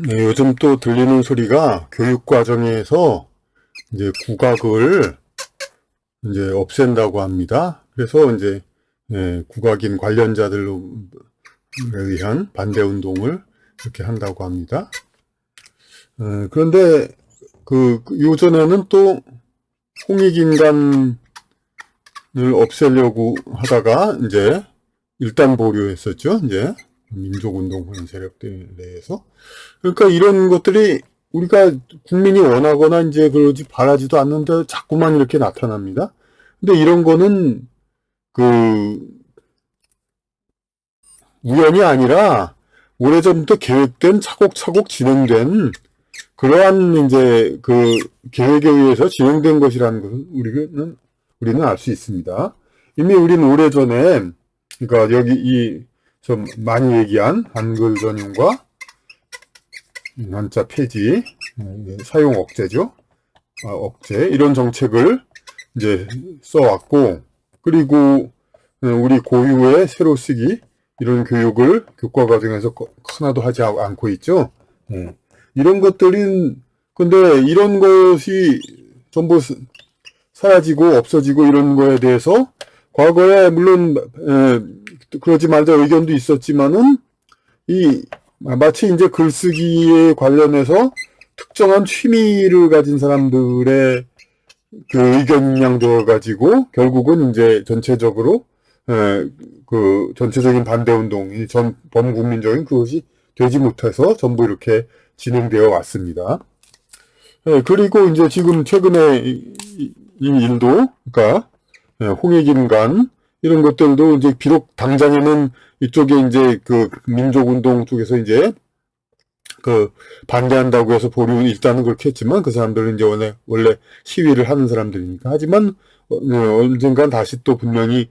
네, 요즘 또 들리는 소리가 교육 과정에서 이제 국악을 이제 없앤다고 합니다. 그래서 이제 국악인 관련자들에 의한 반대 운동을 이렇게 한다고 합니다. 그런데 그 요전에는 또 홍익인간을 없애려고 하다가 이제 일단 보류했었죠. 이제 민족운동 한 세력들 내에서. 그러니까 이런 것들이 우리가 국민이 원하거나 이제 그러지 바라지도 않는데 자꾸만 이렇게 나타납니다. 근데 이런 거는 그 우연이 아니라 오래전부터 계획된 차곡차곡 진행된 그러한 이제 그 계획에 의해서 진행된 것이라는 것을 우리는 알 수 있습니다. 이미 우리는 오래전에 그러니까 여기 이 좀 많이 얘기한 한글 전용과 한자 폐지, 사용 억제죠. 억제 이런 정책을 이제 써왔고 그리고 우리 고유의 새로 쓰기 이런 교육을 교과 과정에서 하나도 하지 않고 있죠. 이런 것들은 근데 이런 것이 전부 사라지고 없어지고 이런 거에 대해서 과거에 물론 그러지 말자 의견도 있었지만은 이 마치 이제 글쓰기에 관련해서 특정한 취미를 가진 사람들의 그 의견 양되어 가지고 결국은 이제 전체적으로 그 전체적인 반대 운동이 전 범국민적인 그것이 되지 못해서 전부 이렇게 진행되어 왔습니다. 그리고 이제 지금 최근에 이 일도 그러니까 홍익인간 이런 것들도 이제 비록 당장에는 이쪽에 이제 그 민족운동 쪽에서 이제 그 반대한다고 해서 보류 일단은 그렇게 했지만 그 사람들은 이제 원래 시위를 하는 사람들이니까 하지만 언젠간 다시 또 분명히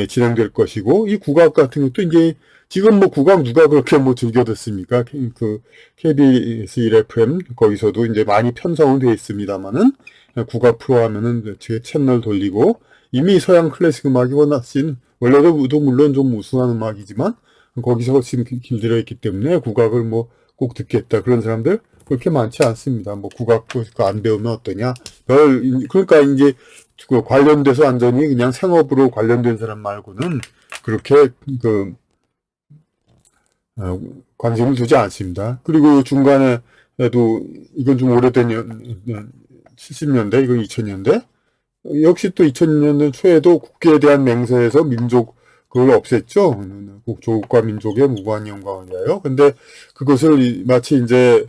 진행될 것이고 이 국악 같은 것도 이제 지금 뭐 국악 누가 그렇게 뭐 즐겨 듣습니까? 그 KBS 1FM 거기서도 이제 많이 편성은 되어 있습니다만은 국악 프로 하면은 뒤에 채널 돌리고 이미 서양 클래식 음악이 워낙 원래도 물론 좀 우수한 음악이지만 거기서 지금 길들여 있기 때문에 국악을 뭐 꼭 듣겠다 그런 사람들 그렇게 많지 않습니다. 뭐 국악도 안 배우면 어떠냐. 그러니까 이제 그 관련돼서 완전히 그냥 생업으로 관련된 사람 말고는 그렇게 그 관심을 두지 않습니다. 그리고 중간에도 이건 좀 오래된 70년대 이건 2000년대 역시 또 2000년대 초에도 국기에 대한 맹세에서 민족 그걸 없앴죠. 조국과 민족의 무고한 영광을 위하여. 근데 그것을 마치 이제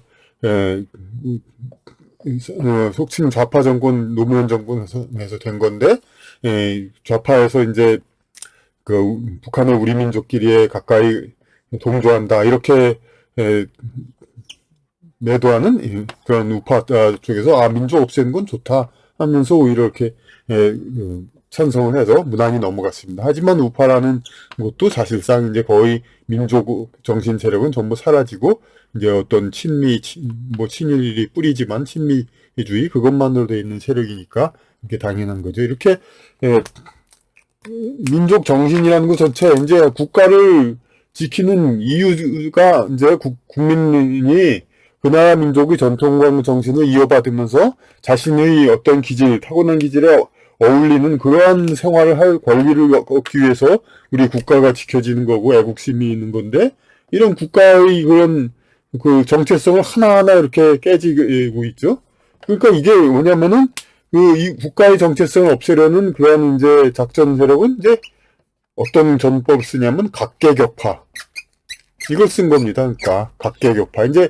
속칭 좌파 정권, 노무현 정권에서 된 건데 좌파에서 이제 그 북한을 우리 민족끼리에 가까이 동조한다 이렇게 매도하는 그런 우파 쪽에서 민족 없애는 건 좋다 하면서 오히려 이렇게 찬성을 해서 무난히 넘어갔습니다. 하지만 우파라는 것도 사실상 이제 거의 민족 정신 세력은 전부 사라지고 이제 어떤 친일이 뿌리지만 친미주의 그것만으로 되어 있는 세력이니까 이게 당연한 거죠. 이렇게 민족 정신이라는 것 전체 이제 국가를 지키는 이유가 이제 국민이 그 나라 민족의 전통과 정신을 이어받으면서 자신의 어떤 타고난 기질에 어울리는 그러한 생활을 할 권리를 얻기 위해서 우리 국가가 지켜지는 거고 애국심이 있는 건데 이런 국가의 그런 그 정체성을 하나하나 이렇게 깨지고 있죠. 그러니까 이게 뭐냐면은 이 국가의 정체성을 없애려는 그런 이제 작전 세력은 이제 어떤 전법을 쓰냐면 각계격파 이걸 쓴 겁니다. 그러니까 각계격파 이제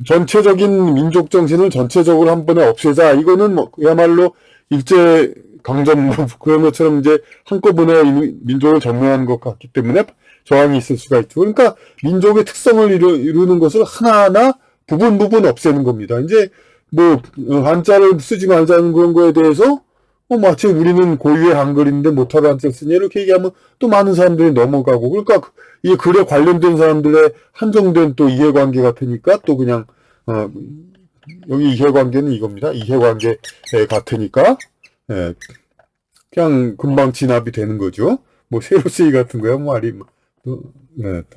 전체적인 민족 정신을 전체적으로 한 번에 없애자 이거는 뭐 그야말로 일제 강점 그런 것처럼 이제 한꺼번에 민족을 점령한 것 같기 때문에 저항이 있을 수가 있죠. 그러니까 민족의 특성을 이루는 것을 하나하나 부분 없애는 겁니다. 이제 뭐 한자를 쓰지 말자는 그런 거에 대해서 마치 우리는 고유의 한글인데 못하러 한자를 쓰냐 이렇게 얘기하면 또 많은 사람들이 넘어가고 그러니까 이 글에 관련된 사람들의 한정된 또 이해관계 같으니까 또 그냥 여기 이해관계는 이겁니다. 이해관계 같으니까 그냥 금방 진압이 되는 거죠. 뭐 세로쓰기 같은 거야 말이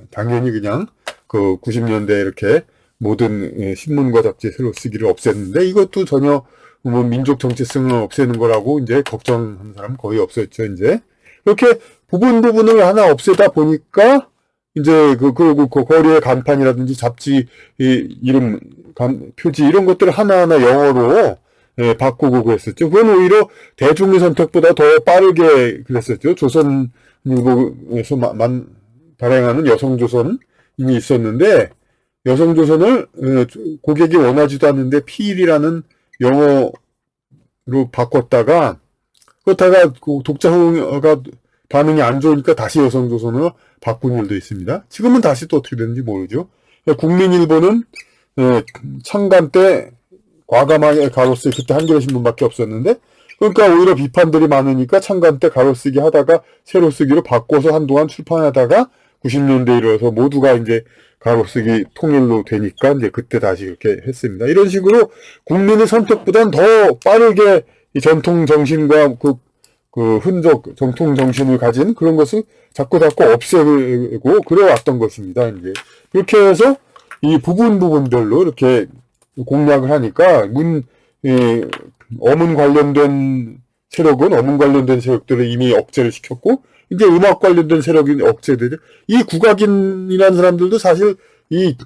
당연히 그냥 그 90년대 이렇게 모든 신문과 잡지 새로 쓰기를 없앴는데 이것도 전혀 뭐 민족 정체성을 없애는 거라고 이제 걱정하는 사람 거의 없었죠, 이제. 그렇게 부분을 하나 없애다 보니까 이제 그리고 그 거리의 간판이라든지 잡지 이름 표지 이런 것들을 하나하나 영어로 바꾸고 그랬었죠. 그건 오히려 대중의 선택보다 더 빠르게 그랬었죠. 조선일보에서 발행하는 여성조선이 있었는데 여성조선을 고객이 원하지도 않는데 필이라는 영어로 바꿨다가 그렇다가 독자가 반응이 안 좋으니까 다시 여성조선으로 바꾼 일도 있습니다. 지금은 다시 또 어떻게 되는지 모르죠. 국민일보는 창간 때 과감하게 가로쓰기 그때 한겨레 신문밖에 없었는데 그러니까 오히려 비판들이 많으니까 창간 때 가로쓰기 하다가 세로 쓰기로 바꿔서 한동안 출판하다가 90년대에 이르러서 모두가 이제 가로쓰기 통일로 되니까 이제 그때 다시 이렇게 했습니다. 이런 식으로 국민의 선택보다는 더 빠르게 이 전통 정신과 그 흔적, 정통 정신을 가진 그런 것을 자꾸 없애고 그래왔던 것입니다. 이제 그렇게 해서 이 부분별로 이렇게 공략을 하니까 어문 관련된 세력들을 이미 억제를 시켰고 이제 음악 관련된 세력이 억제되죠. 이 국악인이라는 사람들도 사실 이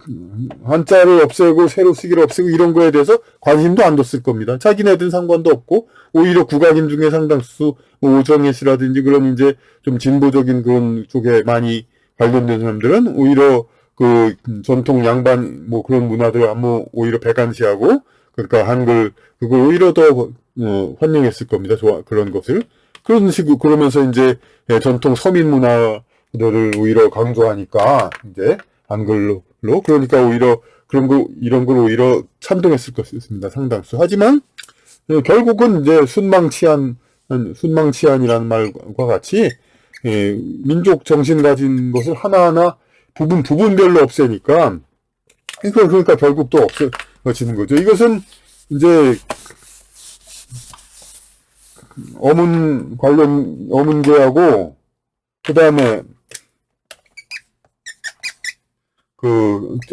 한자를 없애고 새로 쓰기를 없애고 이런 거에 대해서 관심도 안 뒀을 겁니다. 자기네들은 상관도 없고 오히려 국악인 중에 상당수 오정혜 씨라든지 그런 이제 좀 진보적인 그런 쪽에 많이 관련된 사람들은 오히려 그 전통 양반 뭐 그런 문화들 아무 오히려 배관시하고 그러니까 한글 그걸 오히려 더 환영했을 겁니다. 그런 것을 그런 식으로 그러면서 이제 전통 서민 문화들을 오히려 강조하니까 이제 한글로 그러니까 오히려 이런 걸 오히려 찬동했을 것입니다. 상당수. 하지만 결국은 이제 순망치안이라는 말과 같이 민족 정신 가진 것을 하나하나 부분별로 없애니까 그러니까 결국 또 없어지는 거죠. 이것은 이제 어문계하고 그다음에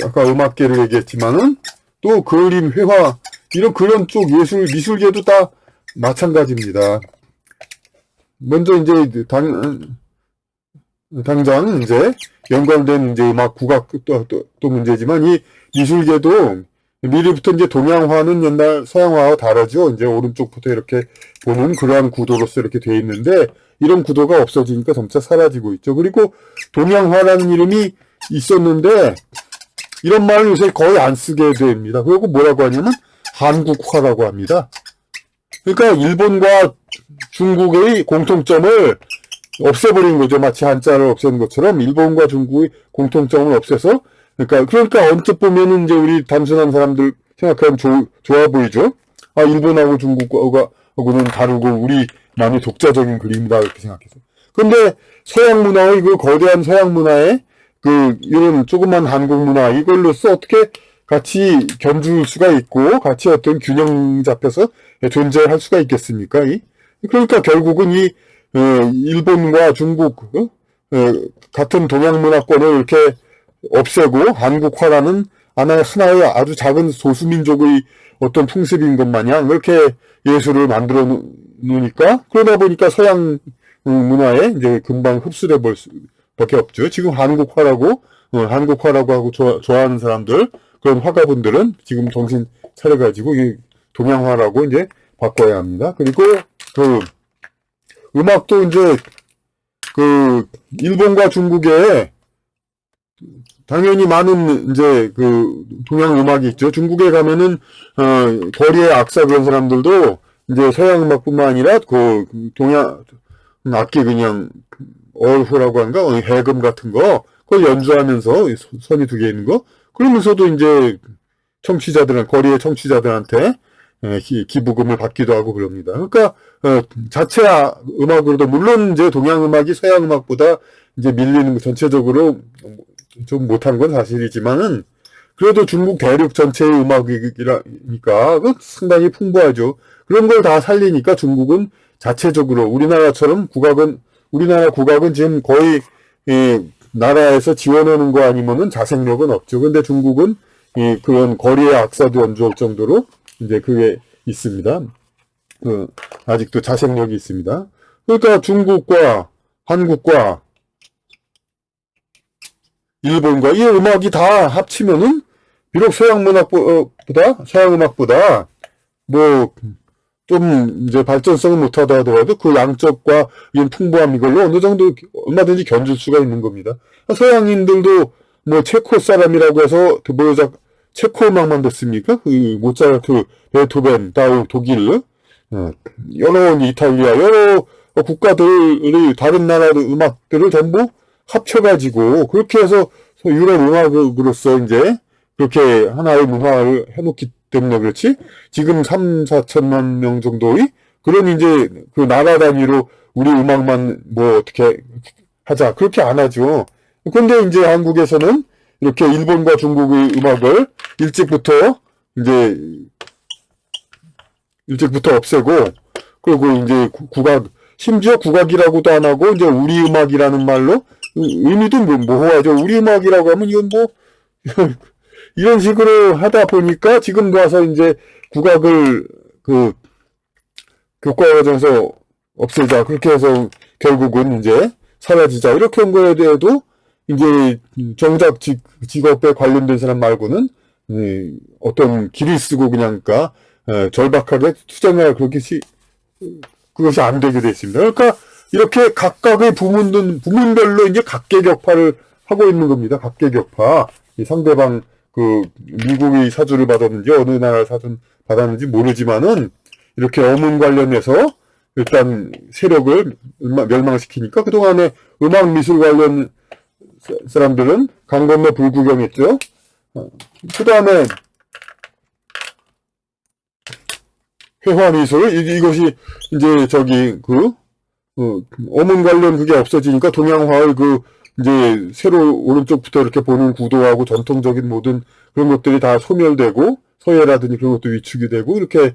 아까 음악계를 얘기했지만은 또 그림, 회화 이런 그런 쪽 미술계도 다 마찬가지입니다. 먼저 이제 당장 이제 연관된 이제 음악, 국악 또 문제지만 이 미술계도 미리부터 이제 동양화는 옛날 서양화와 다르죠. 이제 오른쪽부터 이렇게 보는 그러한 구도로서 이렇게 돼 있는데 이런 구도가 없어지니까 점차 사라지고 있죠. 그리고 동양화라는 이름이 있었는데 이런 말을 요새 거의 안 쓰게 됩니다. 그리고 뭐라고 하냐면 한국화라고 합니다. 그러니까 일본과 중국의 공통점을 없애버린 거죠. 마치 한자를 없애는 것처럼 일본과 중국의 공통점을 없애서 그러니까 언뜻 보면은 이제 우리 단순한 사람들 생각하면 좋아 보이죠. 아, 일본하고 중국하고는 다르고 우리만의 독자적인 그림이다 이렇게 생각해서. 근데 서양 문화의 거대한 서양 문화에 이런 조그만 한국 문화 이걸로써 어떻게 같이 견줄 수가 있고 같이 어떤 균형 잡혀서 존재할 수가 있겠습니까? 그러니까 결국은 일본과 중국 같은 동양 문화권을 이렇게 없애고 한국화라는 하나의 아주 작은 소수민족의 어떤 풍습인 것 마냥 그렇게 예술을 만들어 놓으니까 그러다 보니까 서양 문화에 이제 금방 흡수돼 볼 수밖에 없죠. 지금 한국화라고 하고 좋아하는 사람들 그런 화가분들은 지금 정신 차려가지고 이 동양화라고 이제 바꿔야 합니다. 그리고 음악도 이제 일본과 중국에 당연히 많은 이제 동양 음악이 있죠. 중국에 가면은 거리의 악사 그런 사람들도 이제 서양 음악뿐만 아니라 동양 악기 그냥 얼후라고 하는가 해금 같은 거 그걸 연주하면서 선이 두 개 있는 거 그러면서도 이제 거리의 청취자들한테 기부금을 받기도 하고 그럽니다. 그러니까 자체 음악으로도 물론 이제 동양 음악이 서양 음악보다 이제 밀리는 전체적으로 좀 못한 건 사실이지만은 그래도 중국 대륙 전체의 음악이니까 상당히 풍부하죠. 그런 걸 다 살리니까 중국은 자체적으로 우리나라 국악은 지금 거의 나라에서 지원하는 거 아니면은 자생력은 없죠. 근데 중국은 그런 거리의 악사도 연주할 정도로 이제 그게 있습니다. 아직도 자생력이 있습니다. 그러니까 중국과 한국과 일본과 이 음악이 다 합치면은 비록 서양 음악보다 뭐 좀 이제 발전성을 못하다 하더라도 그 양적과 이런 풍부함 이걸로 어느 정도 얼마든지 견줄 수가 있는 겁니다. 서양인들도 뭐 체코 사람이라고 해서 체코 음악만 듣습니까? 그 모차르트, 베토벤, 독일, 여러 이탈리아 여러 국가들의 다른 나라 음악들을 전부 합쳐가지고 그렇게 해서 유럽 음악으로서 이제 그렇게 하나의 문화를 해놓기 때문에 그렇지 지금 3, 4천만 명 정도의 그런 이제 그 나라 단위로 우리 음악만 뭐 어떻게 하자 그렇게 안 하죠. 근데 이제 한국에서는 이렇게 일본과 중국의 음악을 일찍부터 없애고 그리고 이제 심지어 국악이라고도 안 하고 이제 우리 음악이라는 말로 의미도 모호하죠. 우리 음악이라고 하면 이건 뭐 이런 식으로 하다 보니까 지금 와서 이제 국악을 교과 과정에서 없애자 그렇게 해서 결국은 이제 사라지자 이렇게 한 거에 대해도 이제 정작 직업에 관련된 사람 말고는 어떤 길을 쓰고 그냥 절박하게 투쟁을 그것이 안 되게 됐습니다. 그러니까 이렇게 각각의 부문별로 이제 각계격파를 하고 있는 겁니다. 각계격파. 상대방 미국의 사주를 받았는지 어느 나라 사주 받았는지 모르지만은 이렇게 어문 관련해서 일단 세력을 멸망시키니까 그동안에 음악 미술 관련 사람들은 강 건너 불구경했죠. 그 다음에 회화미술 이것이 이제 어문 관련 그게 없어지니까 동양화의 이제 새로 오른쪽부터 이렇게 보는 구도하고 전통적인 모든 그런 것들이 다 소멸되고 서예라든지 그런 것도 위축이 되고 이렇게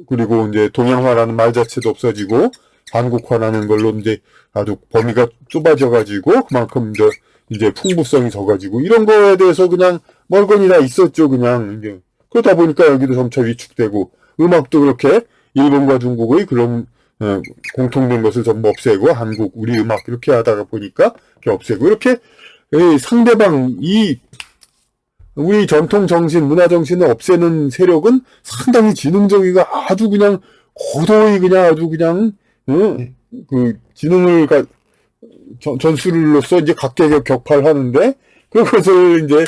그리고 이제 동양화라는 말 자체도 없어지고 한국화라는 걸로 이제 아주 범위가 좁아져 가지고 그만큼 이제 풍부성이 져가지고 이런 거에 대해서 그냥 멀건이 다 있었죠. 그냥 이제 그러다 보니까 여기도 점차 위축되고 음악도 그렇게 일본과 중국의 그런 공통된 것을 전부 없애고 한국 우리 음악 이렇게 하다가 보니까 이렇게 없애고 이렇게 상대방 우리 전통 정신 문화 정신을 없애는 세력은 상당히 지능적이고 아주 그냥 고도의 그냥 아주 그냥 그 지능을 전술로서 이제 각계격파를 하는데 그것을 이제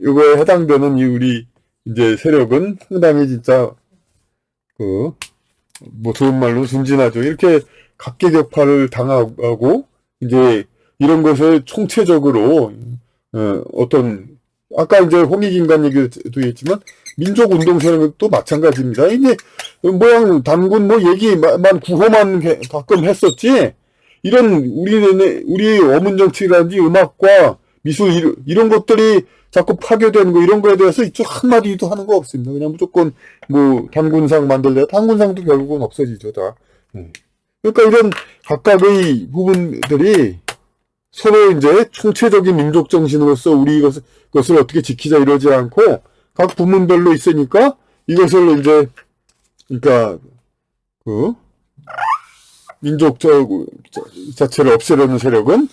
이거에 해당되는 우리 이제 세력은 상당히 진짜 뭐 좋은 말로 순진하죠. 이렇게 각계격파를 당하고 이제 이런 것을 총체적으로 어떤 아까 이제 홍익인간 얘기도 했지만 민족운동 세력도 마찬가지입니다. 이제 모양 단군 뭐 얘기만 구호만 가끔 했었지 이런 우리 어문 정치라든지 음악과 미술 이런 것들이 자꾸 파괴되는 거 이런 거에 대해서 이쪽 한마디도 하는 거 없습니다. 그냥 무조건 뭐 단군상 만들래 단군상도 결국은 없어지죠 다. 그러니까 이런 각각의 부분들이 서로 이제 총체적인 민족 정신으로서 우리 것을 어떻게 지키자 이러지 않고 각 부문별로 있으니까 이것을 이제 그러니까 민족적 자체를 없애려는 세력은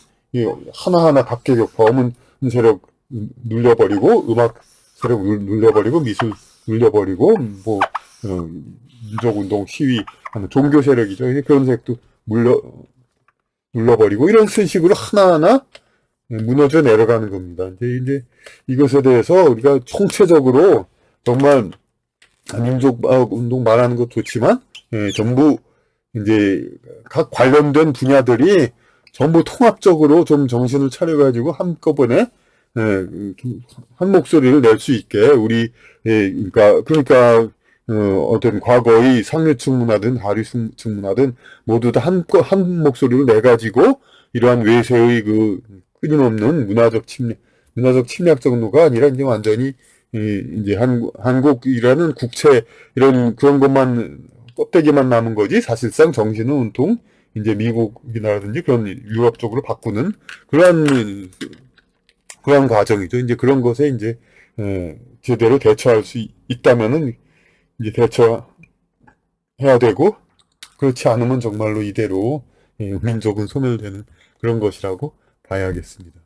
하나하나 각계격파 어문 세력 눌려버리고 음악 세력 눌려버리고 미술 눌려버리고 뭐 민족운동 시위하는 종교 세력이죠. 그런 세력도 눌러버리고 이런 식으로 하나하나 무너져 내려가는 겁니다. 이제 이것에 대해서 우리가 총체적으로 정말 민족운동 말하는 것도 좋지만 전부 이제 각 관련된 분야들이 전부 통합적으로 좀 정신을 차려가지고 한꺼번에 한 목소리를 낼 수 있게 그러니까 어떤 과거의 상류층 문화든 하류층 문화든 모두 다 한 목소리를 내 가지고 이러한 외세의 끊임없는 문화적 침략 정도가 아니라 이제 완전히 이제 한국이라는 국채 이런 그런 것만 껍데기만 남은 거지 사실상 정신은 온통 이제 미국이라든지 그런 유럽 쪽으로 바꾸는 그러한 그런 과정이죠. 이제 그런 것에 이제 제대로 대처할 수 있다면은 이제 대처해야 되고, 그렇지 않으면 정말로 이대로 민족은 소멸되는 그런 것이라고 봐야겠습니다.